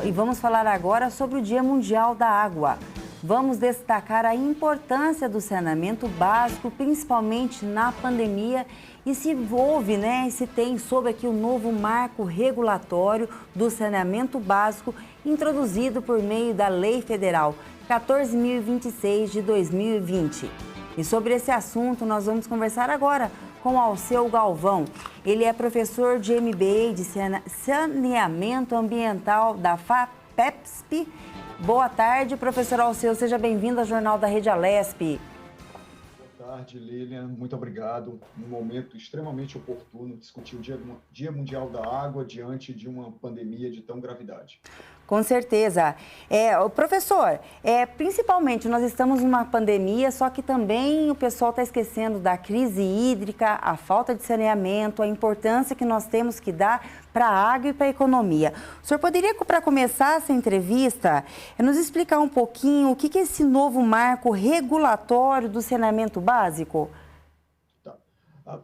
e vamos falar agora sobre o Dia Mundial da Água. Vamos destacar a importância do saneamento básico, principalmente na pandemia, e se houve, se tem sobre aqui o novo marco regulatório do saneamento básico introduzido por meio da Lei Federal 14.026 de 2020. E sobre esse assunto nós vamos conversar agora com Alceu Galvão. Ele é professor de MBA de Saneamento Ambiental da FAPESP. Boa tarde, professor Alceu. Seja bem-vindo ao Jornal da Rede Alesp. Boa tarde, Lilian. Muito obrigado. Um momento extremamente oportuno discutir o Dia Mundial da Água diante de uma pandemia de tão gravidade. Com certeza. Professor, principalmente nós estamos numa pandemia, só que também o pessoal está esquecendo da crise hídrica, a falta de saneamento, a importância que nós temos que dar para a água e para a economia. O senhor poderia, para começar essa entrevista, nos explicar um pouquinho o que é esse novo marco regulatório do saneamento básico?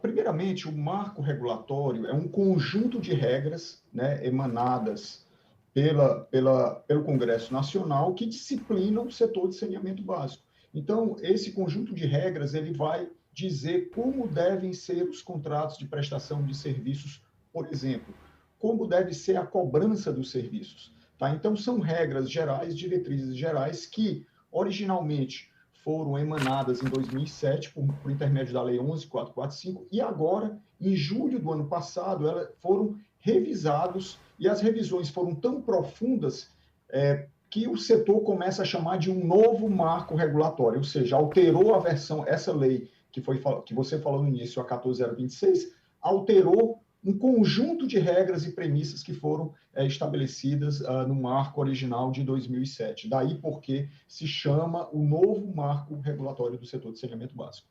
Primeiramente, o marco regulatório é um conjunto de regras, emanadas pelo Congresso Nacional que disciplinam o setor de saneamento básico. Então, esse conjunto de regras ele vai dizer como devem ser os contratos de prestação de serviços, por exemplo, como deve ser a cobrança dos serviços. Tá? Então, são regras gerais, diretrizes gerais que, originalmente, foram emanadas em 2007 por intermédio da Lei 11.445 e agora, em julho do ano passado, elas foram revisados e as revisões foram tão profundas que o setor começa a chamar de um novo marco regulatório, ou seja, alterou a versão, essa lei que você falou no início, a 14.026, alterou um conjunto de regras e premissas que foram estabelecidas no marco original de 2007. Daí porque se chama o novo marco regulatório do setor de saneamento básico.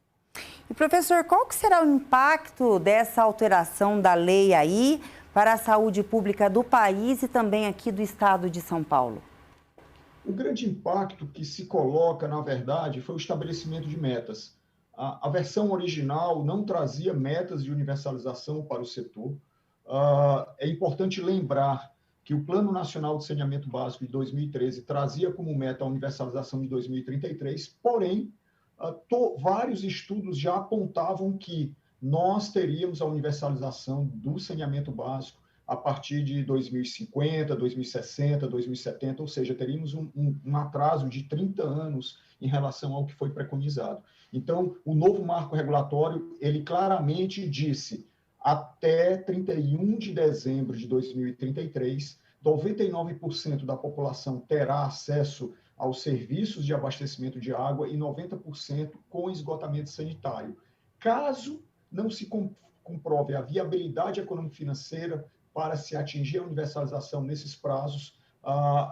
E, professor, qual que será o impacto dessa alteração da lei aí para a saúde pública do país e também aqui do estado de São Paulo? O grande impacto que se coloca, na verdade, foi o estabelecimento de metas. A versão original não trazia metas de universalização para o setor. É importante lembrar que o Plano Nacional de Saneamento Básico de 2013 trazia como meta a universalização de 2033, porém, vários estudos já apontavam que nós teríamos a universalização do saneamento básico a partir de 2050, 2060, 2070, ou seja, teríamos um atraso de 30 anos em relação ao que foi preconizado. Então, o novo marco regulatório, ele claramente disse, até 31 de dezembro de 2033, 99% da população terá acesso aos serviços de abastecimento de água e 90% com esgotamento sanitário. Caso não se comprove a viabilidade econômico-financeira para se atingir a universalização nesses prazos,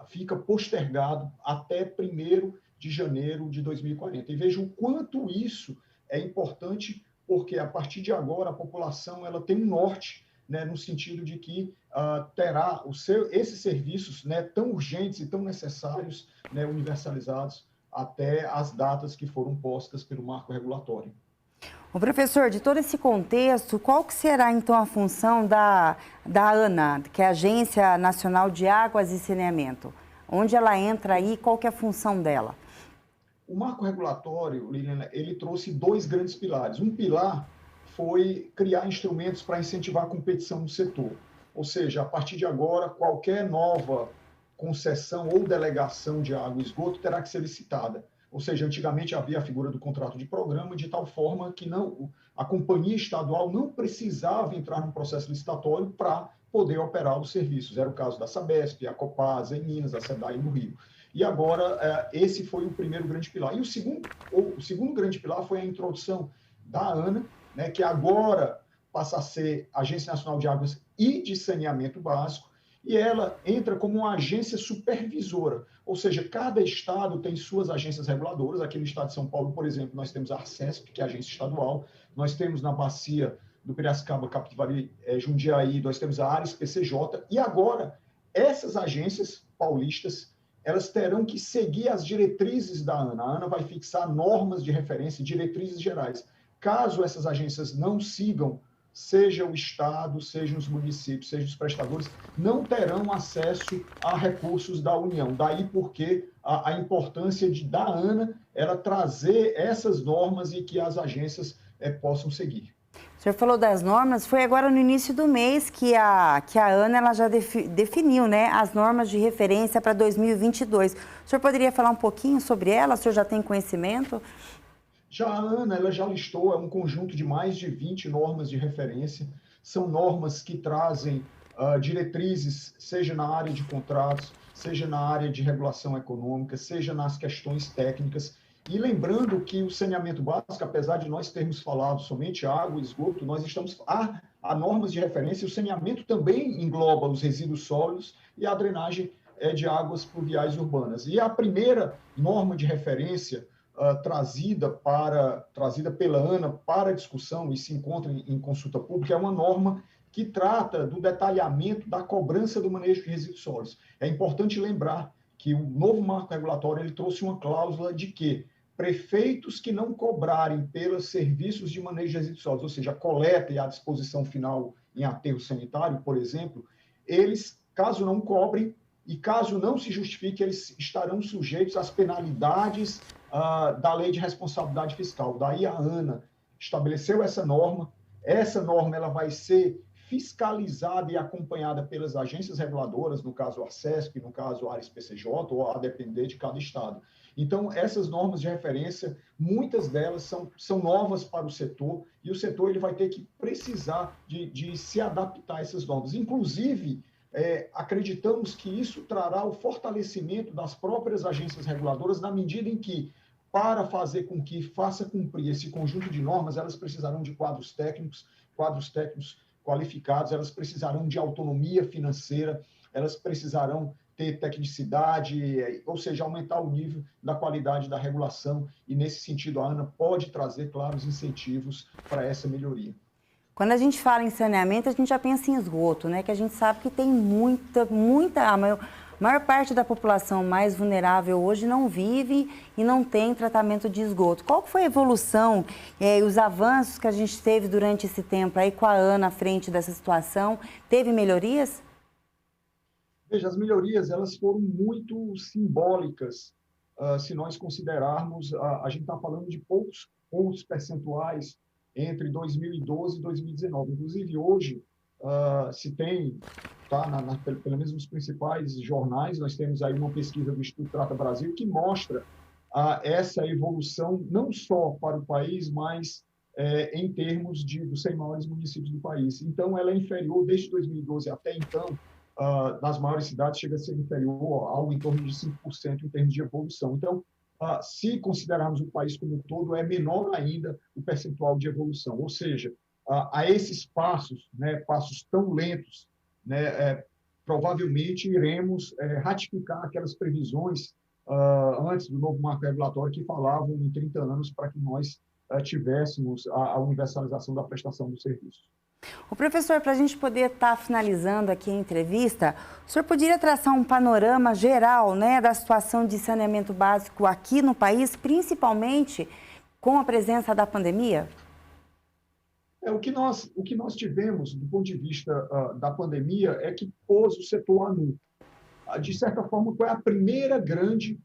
fica postergado até 1º de janeiro de 2040. E veja o quanto isso é importante, porque a partir de agora a população ela tem um norte, no sentido de que terá esses serviços tão urgentes e tão necessários, universalizados até as datas que foram postas pelo marco regulatório. O professor, de todo esse contexto, qual que será então a função da ANA, que é a Agência Nacional de Águas e Saneamento? Onde ela entra aí, qual que é a função dela? O marco regulatório, Liliana, ele trouxe 2 grandes pilares. Um pilar foi criar instrumentos para incentivar a competição no setor. Ou seja, a partir de agora, qualquer nova concessão ou delegação de água e esgoto terá que ser licitada. Ou seja, antigamente havia a figura do contrato de programa, de tal forma que a companhia estadual não precisava entrar num processo licitatório para poder operar os serviços. Era o caso da Sabesp, a Copasa em Minas, a SEDAI no Rio. E agora, esse foi o primeiro grande pilar. E o segundo grande pilar foi a introdução da ANA, que agora passa a ser Agência Nacional de Águas e de Saneamento Básico, e ela entra como uma agência supervisora, ou seja, cada estado tem suas agências reguladoras. Aqui no estado de São Paulo, por exemplo, nós temos a Arcesp, que é a agência estadual, nós temos na bacia do Piracicaba, Capivari, Jundiaí, nós temos a Ares PCJ, e agora essas agências paulistas, elas terão que seguir as diretrizes da ANA. A ANA vai fixar normas de referência, diretrizes gerais. Caso essas agências não sigam seja o Estado, seja os municípios, seja os prestadores, não terão acesso a recursos da União. Daí porque a importância da ANA ela trazer essas normas e que as agências possam seguir. O senhor falou das normas, foi agora no início do mês que a ANA ela já definiu, né, as normas de referência para 2022. O senhor poderia falar um pouquinho sobre ela? O senhor já tem conhecimento? Já a ANA ela já listou um conjunto de mais de 20 normas de referência. São normas que trazem diretrizes, seja na área de contratos, seja na área de regulação econômica, seja nas questões técnicas. E lembrando que o saneamento básico, apesar de nós termos falado somente água e esgoto, nós estamos a normas de referência. O saneamento também engloba os resíduos sólidos e a drenagem de águas pluviais urbanas. E a primeira norma de referência trazida pela ANA para discussão e se encontra em consulta pública é uma norma que trata do detalhamento da cobrança do manejo de resíduos sólidos. É importante lembrar que o novo marco regulatório ele trouxe uma cláusula de que prefeitos que não cobrarem pelos serviços de manejo de resíduos sólidos, ou seja, a coleta e a disposição final em aterro sanitário, por exemplo, eles, caso não cobrem e caso não se justifique, eles estarão sujeitos às penalidades da Lei de Responsabilidade Fiscal. Daí a ANA estabeleceu essa norma ela vai ser fiscalizada e acompanhada pelas agências reguladoras, no caso a ARCESP, no caso a ARES-PCJ, ou a depender de cada estado. Então, essas normas de referência, muitas delas são novas para o setor, e o setor ele vai ter que precisar de se adaptar a essas normas. Inclusive, acreditamos que isso trará o fortalecimento das próprias agências reguladoras, na medida em que, para fazer com que faça cumprir esse conjunto de normas, elas precisarão de quadros técnicos qualificados, elas precisarão de autonomia financeira, elas precisarão ter tecnicidade, ou seja, aumentar o nível da qualidade da regulação, e nesse sentido a ANA pode trazer claros incentivos para essa melhoria. Quando a gente fala em saneamento, a gente já pensa em esgoto, né? Que a gente sabe que tem a maior parte da população mais vulnerável hoje não vive e não tem tratamento de esgoto. Qual foi a evolução e os avanços que a gente teve durante esse tempo aí com a ANA à frente dessa situação? Teve melhorias? Veja, as melhorias elas foram muito simbólicas, se nós considerarmos, a gente está falando de poucos pontos percentuais entre 2012 e 2019. Inclusive, hoje, se tem, pelo menos nos principais jornais, nós temos aí uma pesquisa do Instituto Trata Brasil que mostra essa evolução não só para o país, mas em termos dos 100 maiores municípios do país. Então, ela é inferior, desde 2012 até então, nas maiores cidades, chega a ser inferior a algo em torno de 5% em termos de evolução. Então, se considerarmos o país como um todo, é menor ainda o percentual de evolução. Ou seja, a esses passos, né, passos tão lentos, né, provavelmente iremos ratificar aquelas previsões antes do novo marco regulatório que falavam em 30 anos para que nós tivéssemos a universalização da prestação do serviço. O professor, para a gente poder estar finalizando aqui a entrevista, o senhor poderia traçar um panorama geral, né, da situação de saneamento básico aqui no país, principalmente com a presença da pandemia? O que nós tivemos, do ponto de vista da pandemia, é que pôs o setor a nu. De certa forma, foi a primeira grande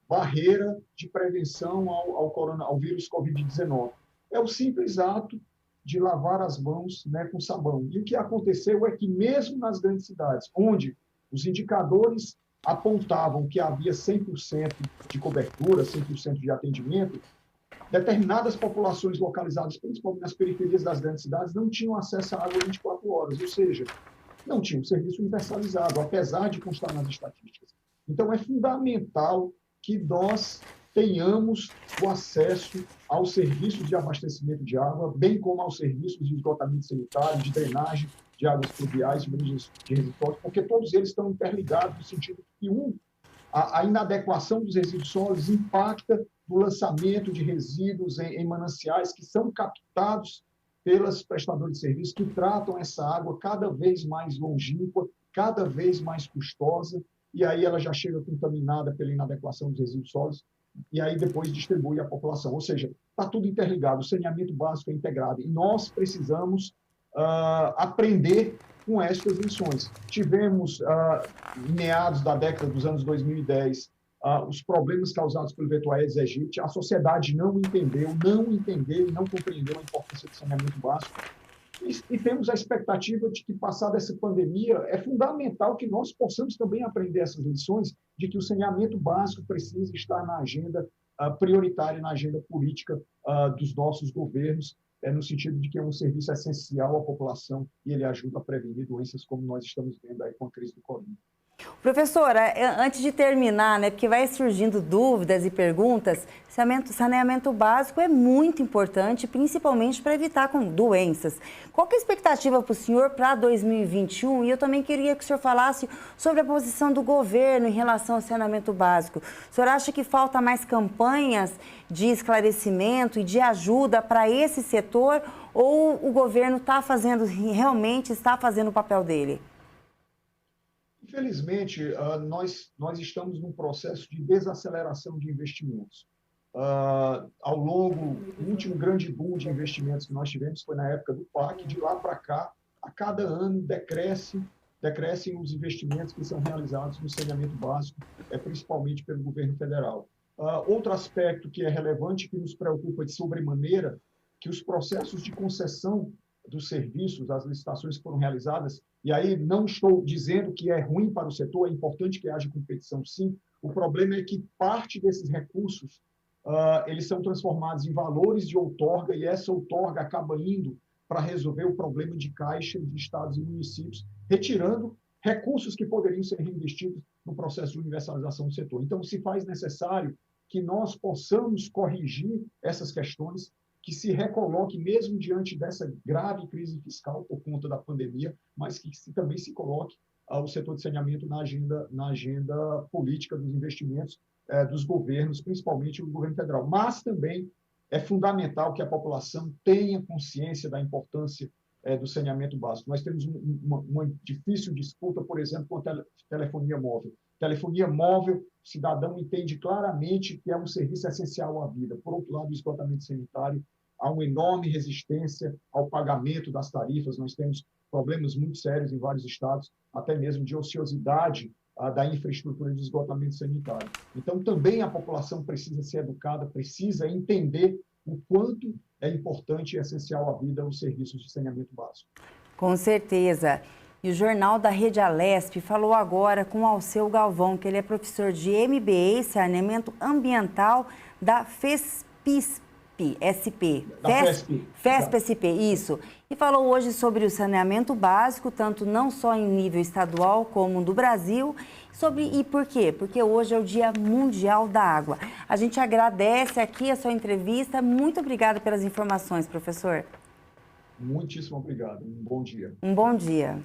barreira de prevenção ao vírus Covid-19. É o simples ato de lavar as mãos, né, com sabão. E o que aconteceu é que, mesmo nas grandes cidades, onde os indicadores apontavam que havia 100% de cobertura, 100% de atendimento, determinadas populações localizadas, principalmente nas periferias das grandes cidades, não tinham acesso à água 24 horas, ou seja, não tinham serviço universalizado, apesar de constar nas estatísticas. Então, é fundamental que nós tenhamos o acesso aos serviços de abastecimento de água, bem como aos serviços de esgotamento sanitário, de drenagem de águas pluviais, de resíduos sólidos, porque todos eles estão interligados no sentido que a inadequação dos resíduos sólidos impacta no lançamento de resíduos em mananciais que são captados pelos prestadores de serviços que tratam essa água cada vez mais longínqua, cada vez mais custosa, e aí ela já chega contaminada pela inadequação dos resíduos sólidos, e aí depois distribui à população. Ou seja, está tudo interligado, o saneamento básico é integrado, e nós precisamos aprender com estas lições. Tivemos, em meados da década dos anos 2010, os problemas causados pelo vento Aedes aegypti. A sociedade não entendeu e não compreendeu a importância do saneamento básico. E temos a expectativa de que, passada essa pandemia, é fundamental que nós possamos também aprender essas lições de que o saneamento básico precisa estar na agenda prioritária, na agenda política dos nossos governos, no sentido de que é um serviço essencial à população e ele ajuda a prevenir doenças como nós estamos vendo aí com a crise do corona. Professora, antes de terminar, né, porque vai surgindo dúvidas e perguntas, saneamento básico é muito importante, principalmente para evitar doenças. Qual que é a expectativa para o senhor para 2021? E eu também queria que o senhor falasse sobre a posição do governo em relação ao saneamento básico. O senhor acha que falta mais campanhas de esclarecimento e de ajuda para esse setor, ou o governo realmente está fazendo o papel dele? Infelizmente, nós estamos num processo de desaceleração de investimentos. O último grande boom de investimentos que nós tivemos foi na época do PAC. De lá para cá, a cada ano decrescem os investimentos que são realizados no saneamento básico, principalmente pelo governo federal. Outro aspecto que é relevante, que nos preocupa de sobremaneira, que os processos de concessão dos serviços, as licitações que foram realizadas, e aí não estou dizendo que é ruim para o setor, é importante que haja competição, sim. O problema é que parte desses recursos, eles são transformados em valores de outorga, e essa outorga acaba indo para resolver o problema de caixa de estados e municípios, retirando recursos que poderiam ser reinvestidos no processo de universalização do setor. Então, se faz necessário que nós possamos corrigir essas questões, que se recoloque, mesmo diante dessa grave crise fiscal por conta da pandemia, mas que também se coloque o setor de saneamento na agenda política dos investimentos dos governos, principalmente o governo federal. Mas também é fundamental que a população tenha consciência da importância do saneamento básico. Nós temos uma difícil disputa, por exemplo, com a telefonia móvel. Telefonia móvel, o cidadão entende claramente que é um serviço essencial à vida. Por outro lado, o esgotamento sanitário, há uma enorme resistência ao pagamento das tarifas. Nós temos problemas muito sérios em vários estados, até mesmo de ociosidade da infraestrutura de esgotamento sanitário. Então, também a população precisa ser educada, precisa entender o quanto é importante e essencial à vida os serviços de saneamento básico. Com certeza. E o Jornal da Rede Alesp falou agora com o Alceu Galvão, que ele é professor de MBA, Saneamento Ambiental da FESP-SP, isso. E falou hoje sobre o saneamento básico, tanto não só em nível estadual como do Brasil. E por quê? Porque hoje é o Dia Mundial da Água. A gente agradece aqui a sua entrevista. Muito obrigada pelas informações, professor. Muitíssimo obrigado. Um bom dia. Um bom dia.